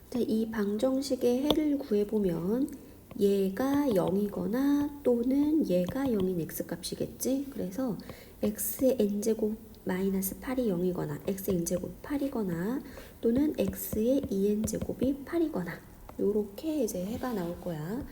자, 이 방정식의 해를 구해보면 얘가 0이거나 또는 얘가 0인 x값이겠지. 그래서 x의 n제곱 마이너스 8이 0이거나 x의 n제곱 8이거나 또는 x의 2n제곱이 8이거나 요렇게 이제 해가 나올 거야.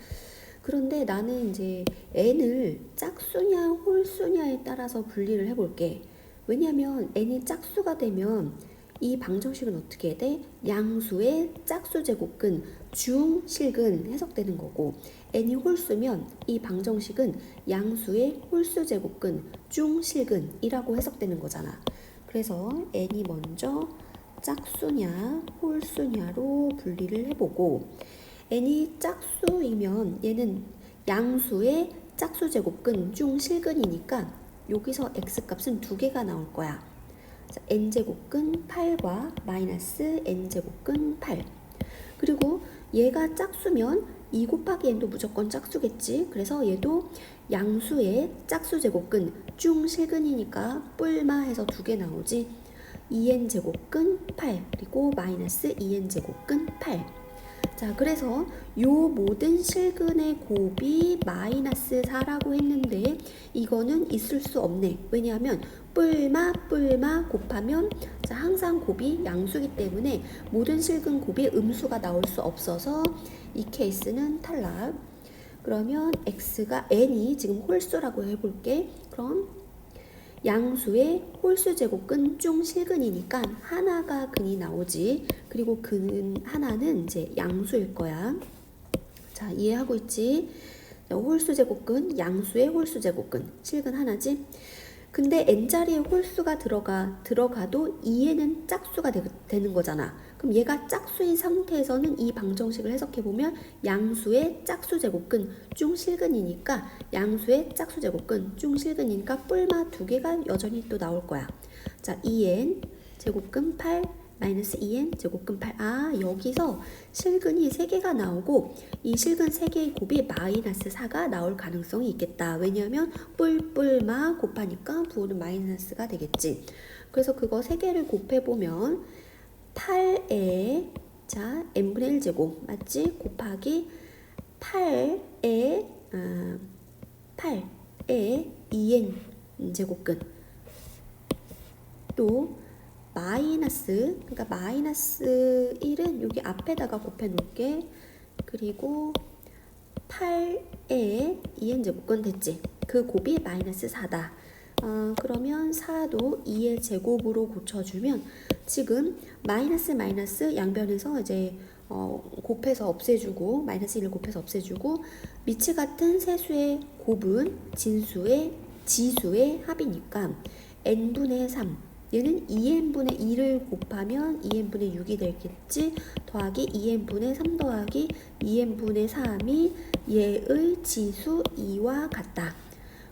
그런데 나는 이제 n을 짝수냐 홀수냐에 따라서 분리를 해볼게. 왜냐면 n이 짝수가 되면 이 방정식은 어떻게 돼? 양수의 짝수 제곱근 중실근 해석되는 거고, n이 홀수면 이 방정식은 양수의 홀수 제곱근 중실근이라고 해석되는 거잖아. 그래서 n이 먼저 짝수냐 홀수냐로 분리를 해보고, n이 짝수이면 얘는 양수의 짝수 제곱근 중실근이니까 여기서 x값은 두 개가 나올 거야. 자, n제곱근 8과 마이너스 n제곱근 8. 그리고 얘가 짝수면 2 곱하기 n도 무조건 짝수겠지. 그래서 얘도 양수의 짝수 제곱근 중실근이니까 뿔마 해서 두 개 나오지. 2n 제곱근 8 그리고 마이너스 2n 제곱근 8. 자, 그래서 요 모든 실근의 곱이 마이너스 4라고 했는데 이거는 있을 수 없네. 왜냐하면 뿔마 곱하면 자, 항상 곱이 양수이기 때문에 모든 실근 곱이 음수가 나올 수 없어서 이 케이스는 탈락. 그러면 x가 n이 지금 홀수라고 해볼게. 그럼 양수의 홀수 제곱근 중실근이니까 하나가 근이 나오지. 그리고 근 하나는 이제 양수일 거야. 자, 이해하고 있지? 홀수 제곱근, 양수의 홀수 제곱근, 실근 하나지? 근데 n자리에 홀수가 들어가도 2에는 짝수가 되는 거잖아. 그럼 얘가 짝수인 상태에서는 이 방정식을 해석해보면 양수의 짝수 제곱근 중실근이니까 양수의 짝수 제곱근 중실근이니까 뿔마 두 개가 여전히 또 나올 거야. 자, 2n 제곱근 8 마이너스 2n 제곱근 8. 아, 여기서 실근이 3개가 나오고 이 실근 3개의 곱이 마이너스 4가 나올 가능성이 있겠다. 왜냐하면 뿔마 곱하니까 부호는 마이너스가 되겠지. 그래서 그거 3개를 곱해보면 8에 자 n분의 1제곱 맞지? 곱하기 8에 2n 제곱근 또 마이너스, 그러니까 마이너스 1은 여기 앞에다가 곱해 놓을게. 그리고 8에 2n 제곱근 됐지. 그 곱이 마이너스 4다. 그러면 4도 2의 제곱으로 고쳐주면 지금 마이너스 양변에서 이제 곱해서 없애주고 마이너스 1을 곱해서 없애주고 미치 같은 세수의 곱은 지수의 합이니까 n분의 3 얘는 2n분의 2를 곱하면 2n분의 6이 되겠지. 더하기 2n분의 3 더하기 2n분의 3이 얘의 지수 2와 같다.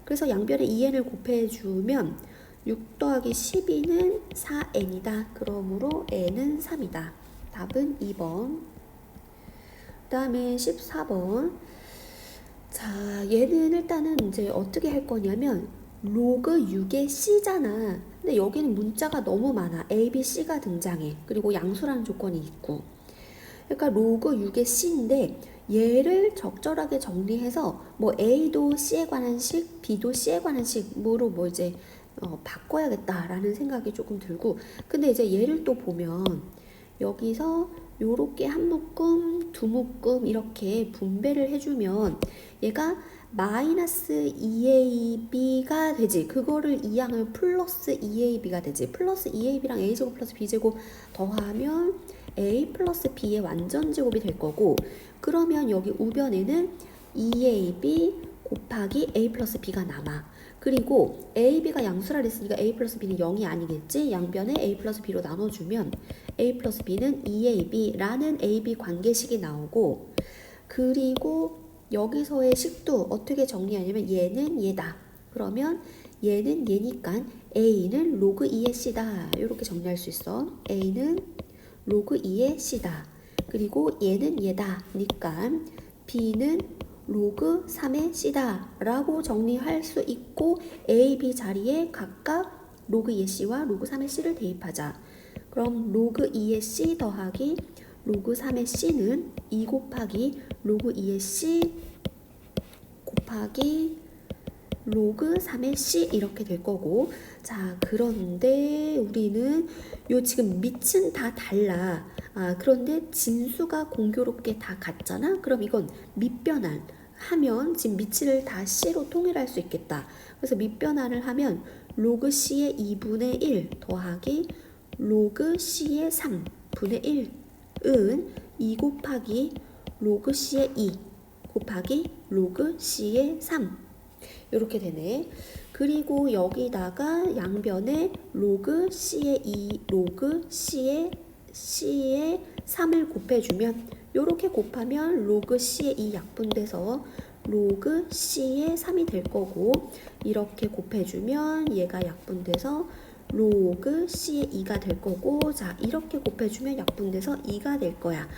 그래서 양변에 2n을 곱해주면 6 더하기 12는 4n이다. 그러므로 n은 3이다. 답은 2번. 그 다음에 14번. 자, 얘는 일단은 이제 어떻게 할 거냐면 로그 6의 c잖아. 근데 여기는 문자가 너무 많아. a, b, c가 등장해. 그리고 양수라는 조건이 있고. 그러니까 로그 6의 c인데 얘를 적절하게 정리해서 뭐 a도 c에 관한 식, b도 c에 관한 식으로 뭐 이제 바꿔야겠다라는 생각이 조금 들고. 근데 이제 얘를 또 보면 여기서 요렇게 한 묶음, 두 묶음 이렇게 분배를 해주면 얘가 마이너스 2ab가 되지. 그거를 2항을 플러스 2ab가 되지. 플러스 2ab랑 a제곱 플러스 b제곱 더하면 a 플러스 b의 완전제곱이 될 거고, 그러면 여기 우변에는 2ab 곱하기 a 플러스 b가 남아. 그리고 a, b가 양수라 그랬으니까 a 플러스 b는 0이 아니겠지. 양변에 a 플러스 b로 나눠주면 a 플러스 b는 2ab라는 ab 관계식이 나오고, 그리고 여기서의 식도 어떻게 정리하냐면 얘는 얘다. 그러면 얘는 얘니까 a는 로그 2의 c다. 이렇게 정리할 수 있어. a는 로그 2의 c다. 그리고 얘는 얘다. 니까 b는 로그 3의 c다 라고 정리할 수 있고, a, b 자리에 각각 로그 2의 c와 로그 3의 c를 대입하자. 그럼 로그 2의 c 더하기 로그 3의 c는 2 곱하기 로그 2의 c 곱하기 로그 3의 c 이렇게 될 거고, 자 그런데 우리는 요 지금 밑은 다 달라. 그런데 진수가 공교롭게 다 같잖아. 그럼 이건 밑변환 하면 지금 밑을 다 c로 통일할 수 있겠다. 그래서 밑변환을 하면 로그 c의 2분의 1 더하기 로그 c의 3분의 1은 2 곱하기 로그 c의 2 곱하기 로그 c의 3 이렇게 되네. 그리고 여기다가 양변에 로그 c의 2 로그 c의 3을 곱해주면, 이렇게 곱하면 로그 c의 2 약분돼서 로그 c의 3이 될 거고, 이렇게 곱해주면 얘가 약분돼서 로그 c의 2가 될 거고, 자 이렇게 곱해주면 약분돼서 2가 될 거야.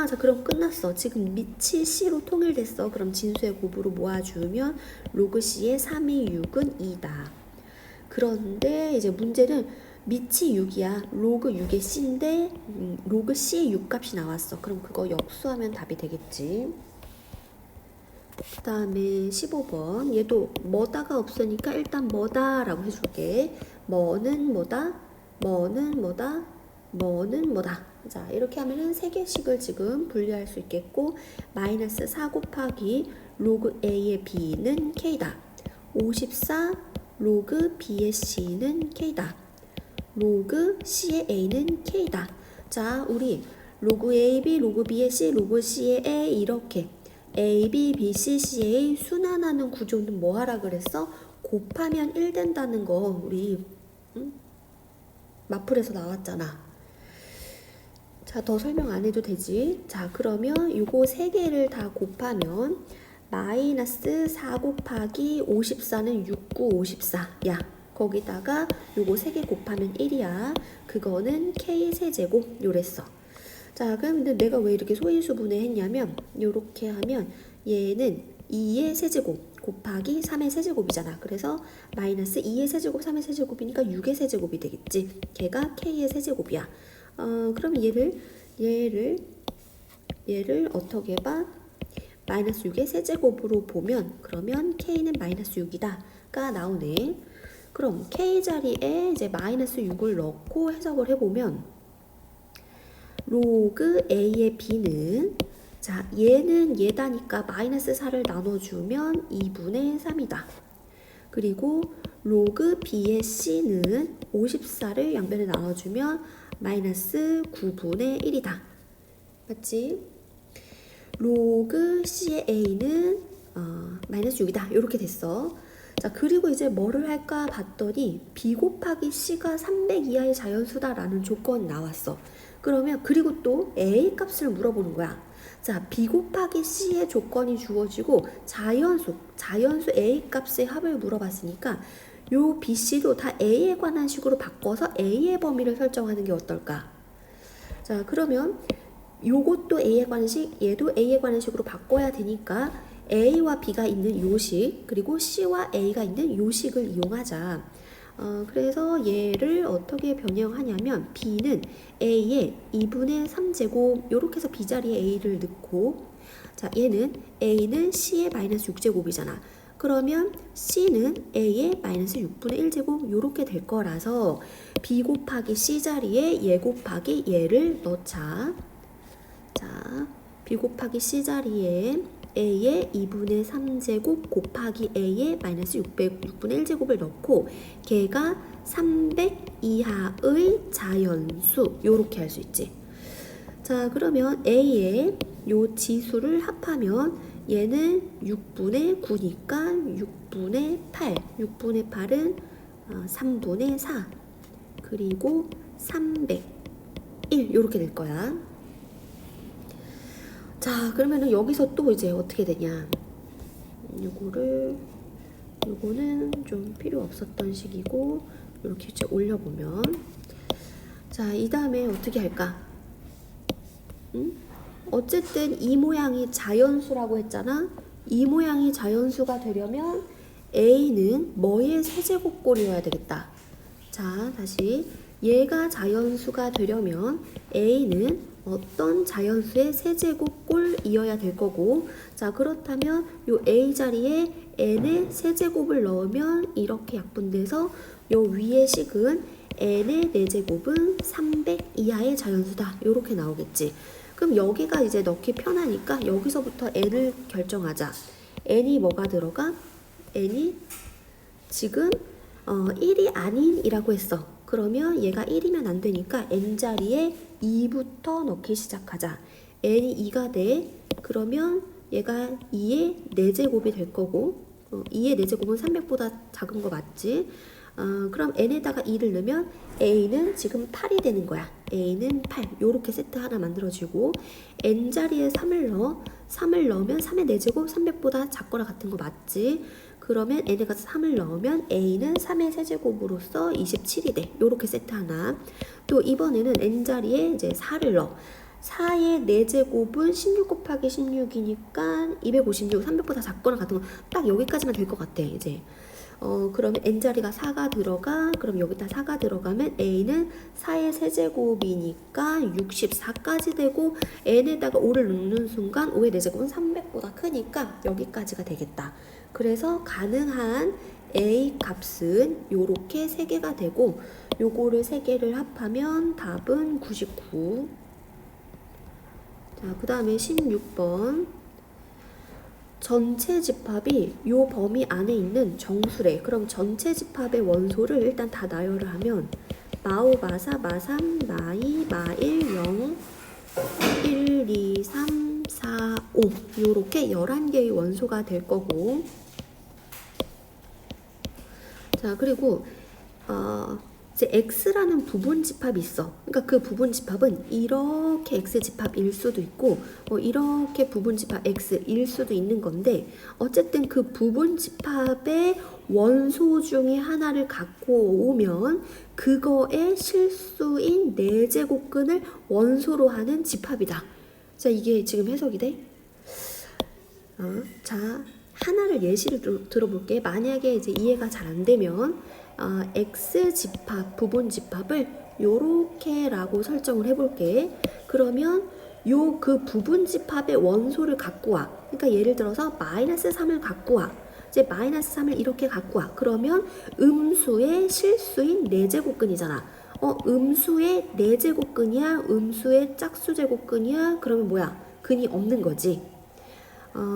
자 그럼 끝났어. 지금 밑이 c로 통일됐어. 그럼 진수의 곱으로 모아주면 로그 c의 3이 6은 2다. 그런데 이제 문제는 밑이 6이야. 로그 6의 c인데 로그 c의 6값이 나왔어. 그럼 그거 역수하면 답이 되겠지. 그 다음에 15번, 얘도 뭐다가 없으니까 일단 뭐다 라고 해줄게. 뭐는 뭐다, 뭐는 뭐다, 뭐는 뭐다. 자 이렇게 하면은 3개씩을 지금 분리할 수 있겠고, 마이너스 4 곱하기 로그 a의 b는 k다. 54 로그 b의 c는 k다. 로그 c의 a는 k다. 자 우리 로그 ab, 로그 b의 c, 로그 c의 a 이렇게 A, B, B, C, C의 순환하는 구조는 뭐 하라 그랬어? 곱하면 1 된다는 거 우리 마플에서 나왔잖아. 자, 더 설명 안 해도 되지. 자, 그러면 요거 3개를 다 곱하면 마이너스 4 곱하기 54는 69, 54. 야, 거기다가 요거 3개 곱하면 1이야. 그거는 K 세제곱 요랬어. 자 그럼 근데 내가 왜 이렇게 소인수분해 했냐면, 이렇게 하면 얘는 2의 세제곱 곱하기 3의 세제곱이잖아. 그래서 마이너스 2의 세제곱 3의 세제곱이니까 6의 세제곱이 되겠지. 걔가 k의 세제곱이야. 그럼 얘를 어떻게 봐? 마이너스 6의 세제곱으로 보면, 그러면 k는 마이너스 6이다가 나오네. 그럼 k 자리에 이제 마이너스 6을 넣고 해석을 해보면, 로그 a의 b는, 자 얘는 얘다니까 마이너스 4를 나눠주면 2분의 3이다. 그리고 로그 b의 c는 54를 양변에 나눠주면 마이너스 9분의 1이다. 맞지? 로그 c의 a는 마이너스 6이다. 이렇게 됐어. 자 그리고 이제 뭐를 할까 봤더니 b 곱하기 c가 300 이하의 자연수다라는 조건이 나왔어. 그러면 그리고 또 a 값을 물어보는 거야. 자 b 곱하기 c의 조건이 주어지고 자연수 a 값의 합을 물어봤으니까 요 b, c도 다 a에 관한 식으로 바꿔서 a의 범위를 설정하는 게 어떨까? 자 그러면 요것도 a에 관한 식, 얘도 a에 관한 식으로 바꿔야 되니까 a와 b가 있는 요식, 그리고 c와 a가 있는 요식을 이용하자. 그래서 얘를 어떻게 변형하냐면 b는 a의 2분의 3제곱 이렇게 해서 b 자리에 a를 넣고, 자 얘는 a는 c의 마이너스 6제곱이잖아. 그러면 c는 a의 마이너스 6분의 1제곱 이렇게 될 거라서 b 곱하기 c 자리에 얘 곱하기 얘를 넣자. 자 b 곱하기 c 자리에 a의 2분의 3제곱 곱하기 a의 마이너스 6분의 1제곱을 넣고, 걔가 300 이하의 자연수 요렇게 할 수 있지. 자 그러면 a의 요 지수를 합하면 얘는 6분의 9니까 6분의 8, 6분의 8은 3분의 4, 그리고 301 요렇게 될 거야. 자 그러면은 여기서 또 이제 어떻게 되냐, 요거는 좀 필요 없었던 식이고 이렇게 이제 올려보면, 자 이 다음에 어떻게 할까? 어쨌든 이 모양이 자연수라고 했잖아. 이 모양이 자연수가 되려면 a는 뭐의 세제곱꼴이어야 되겠다. 자 다시 얘가 자연수가 되려면 a는 어떤 자연수의 세제곱 꼴이어야 될 거고, 자 그렇다면 요 A 자리에 n의 세제곱을 넣으면 이렇게 약분돼서 요 위의 식은 n의 4제곱은 300 이하의 자연수다. 요렇게 나오겠지. 그럼 여기가 이제 넣기 편하니까 여기서부터 n을 결정하자. n이 뭐가 들어가? n이 지금 1이 아닌이라고 했어. 그러면 얘가 1이면 안 되니까 n자리에 2부터 넣기 시작하자. n이 2가 돼. 그러면 얘가 2의 4제곱이 될 거고 2의 4제곱은 300보다 작은 거 맞지? 그럼 n에다가 2를 넣으면 a는 지금 8이 되는 거야. a는 8. 요렇게 세트 하나 만들어지고 n자리에 3을 넣어. 3을 넣으면 3의 4제곱 300보다 작거나 같은 거 맞지? 그러면 n에 가서 3을 넣으면 a는 3의 세제곱으로서 27이 돼. 요렇게 세트 하나. 또 이번에는 n자리에 이제 4를 넣어. 4의 4제곱은 16 곱하기 16이니까 256, 300보다 작거나 같은 거 딱 여기까지만 될 것 같아. 이제 그러면 n자리가 4가 들어가. 그럼 여기다 4가 들어가면 a는 4의 세제곱이니까 64까지 되고 n에다가 5를 넣는 순간 5의 4제곱은 300보다 크니까 여기까지가 되겠다. 그래서 가능한 a 값은 요렇게 3개가 되고 요거를 3개를 합하면 답은 99. 자, 그 다음에 16번. 전체 집합이 요 범위 안에 있는 정수래. 그럼 전체 집합의 원소를 일단 다 나열을 하면 마오, 마사, 마삼, 마이, 마일, 0, 1, 2, 3, 4, 5 요렇게 11개의 원소가 될 거고, 자 그리고 이제 x라는 부분 집합이 있어. 그러니까 그 부분 집합은 이렇게 x 집합일 수도 있고 이렇게 부분 집합 x일 수도 있는 건데, 어쨌든 그 부분 집합의 원소 중에 하나를 갖고 오면 그거의 실수인 4제곱근을 원소로 하는 집합이다. 자 이게 지금 해석이 돼? 자 하나를 예시를 들어볼게. 만약에 이제 이해가 잘 안 되면 x 집합, 부분 집합을 요렇게라고 설정을 해볼게. 그러면 요 그 부분 집합의 원소를 갖고 와. 그러니까 예를 들어서 마이너스 3을 갖고 와. 이제 마이너스 3을 이렇게 갖고 와. 그러면 음수의 실수인 4제곱근이잖아. 음수의 4제곱근이야? 음수의 짝수제곱근이야? 그러면 뭐야? 근이 없는 거지.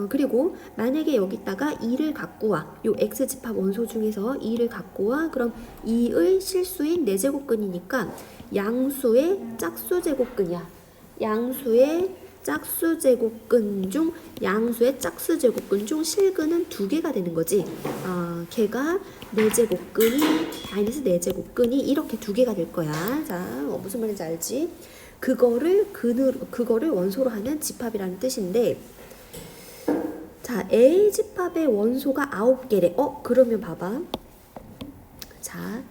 그리고 만약에 여기다가 2를 갖고 와. 요 x집합 원소 중에서 2를 갖고 와. 그럼 2의 실수인 4제곱근이니까 양수의 짝수제곱근이야. 양수의 짝수제곱근 중 실근은 2개가 되는 거지. 걔가 4제곱근이 마이너스 4제곱근이 이렇게 2개가 될 거야. 자, 무슨 말인지 알지? 그거를 원소로 하는 집합이라는 뜻인데, 자, A 집합의 원소가 9개래. 그러면 봐봐. 자,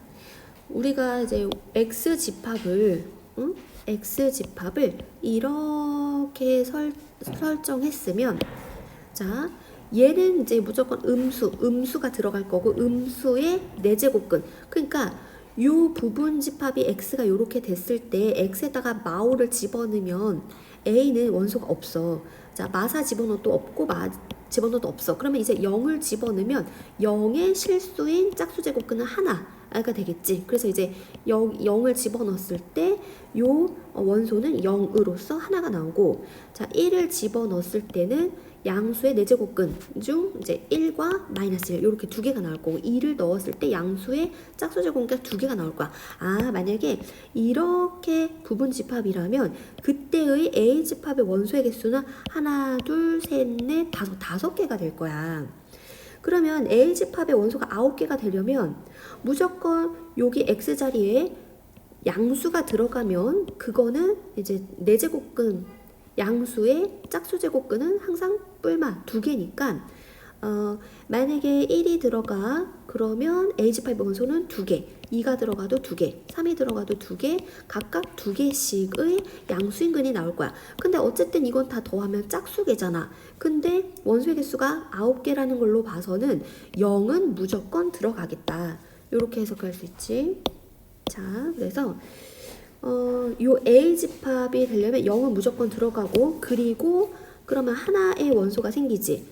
우리가 이제 X 집합을 이렇게 설정했으면, 자, 얘는 이제 무조건 음수가 들어갈 거고, 음수의 4제곱근. 그러니까 요 부분 집합이 X가 요렇게 됐을 때 X에다가 마오를 집어넣으면 A는 원소가 없어. 자, 마사 집어넣어도 없고 집어넣어도 없어. 그러면 이제 0을 집어넣으면 0의 실수인 짝수제곱근은 하나가 되겠지. 그래서 이제 0을 집어넣었을 때 요 원소는 0으로서 하나가 나오고, 자 1을 집어넣었을 때는 양수의 4제곱근 중 이제 1과 마이너스 1 이렇게 2개가 나올 거고, 2를 넣었을 때 양수의 짝수제곱근이 2개가 나올 거야. 만약에 이렇게 부분 집합이라면 그때의 A 집합의 원소의 개수는 하나, 둘, 셋, 넷, 다섯 개가 될 거야. 그러면 A 집합의 원소가 9개가 되려면 무조건 여기 X자리에 양수가 들어가면 그거는 이제 4제곱근, 양수의 짝수제곱근은 항상 뿔마 2개니까 만약에 1이 들어가 그러면 A집합의 원소는 2개, 2가 들어가도 2개, 3이 들어가도 2개, 각각 2개씩의 양수인 근이 나올 거야. 근데 어쨌든 이건 다 더하면 짝수개잖아. 근데 원소의 개수가 9개라는 걸로 봐서는 0은 무조건 들어가겠다. 이렇게 해석할 수 있지. 자, 그래서 요 A 집합이 되려면 0은 무조건 들어가고, 그리고 그러면 하나의 원소가 생기지.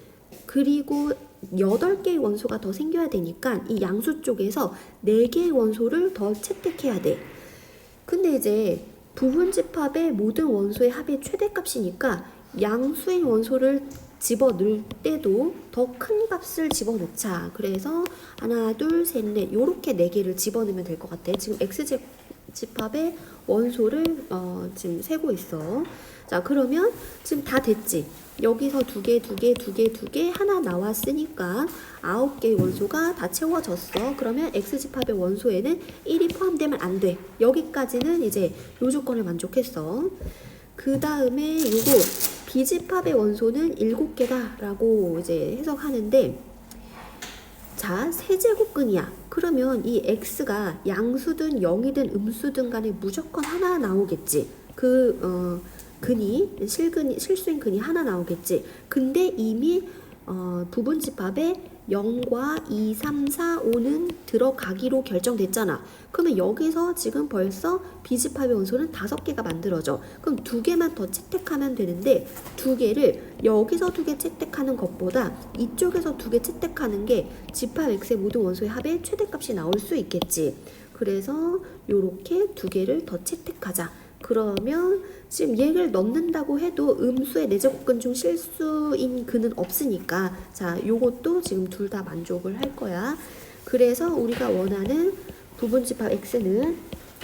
그리고 8개의 원소가 더 생겨야 되니까 이 양수 쪽에서 4개의 원소를 더 채택해야 돼. 근데 이제 부분집합의 모든 원소의 합의 최대값이니까 양수의 원소를 집어넣을 때도 더 큰 값을 집어넣자. 그래서 하나, 둘, 셋, 넷 요렇게 4개를 집어넣으면 될 것 같아. 지금 X집합의 원소를 지금 세고 있어. 자, 그러면 지금 다 됐지. 여기서 2개, 2개, 2개, 2개 하나 나왔으니까 9개의 원소가 다 채워졌어. 그러면 X집합의 원소에는 1이 포함되면 안 돼. 여기까지는 이제 요 조건을 만족했어. 그 다음에 요거 B집합의 원소는 7개다 라고 이제 해석하는데, 자, 세제곱근이야. 그러면 이 X가 양수든 0이든 음수든 간에 무조건 하나 나오겠지. 실수인 근이 하나 나오겠지. 근데 이미 부분집합에 0과 2, 3, 4, 5는 들어가기로 결정됐잖아. 그러면 여기서 지금 벌써 B집합의 원소는 5개가 만들어져. 그럼 2개만 더 채택하면 되는데, 2개를 여기서 2개 채택하는 것보다 이쪽에서 2개 채택하는 게 집합 X의 모든 원소의 합의 최대값이 나올 수 있겠지. 그래서 요렇게 2개를 더 채택하자. 그러면 지금 얘를 넣는다고 해도 음수의 4제곱근 중 실수인 근은 없으니까, 자, 요것도 지금 둘 다 만족을 할 거야. 그래서 우리가 원하는 부분집합 X는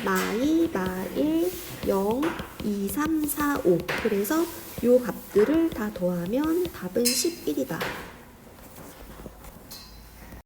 마2, 마1, 0, 2, 3, 4, 5. 그래서 요 값들을 다 더하면 답은 11이다.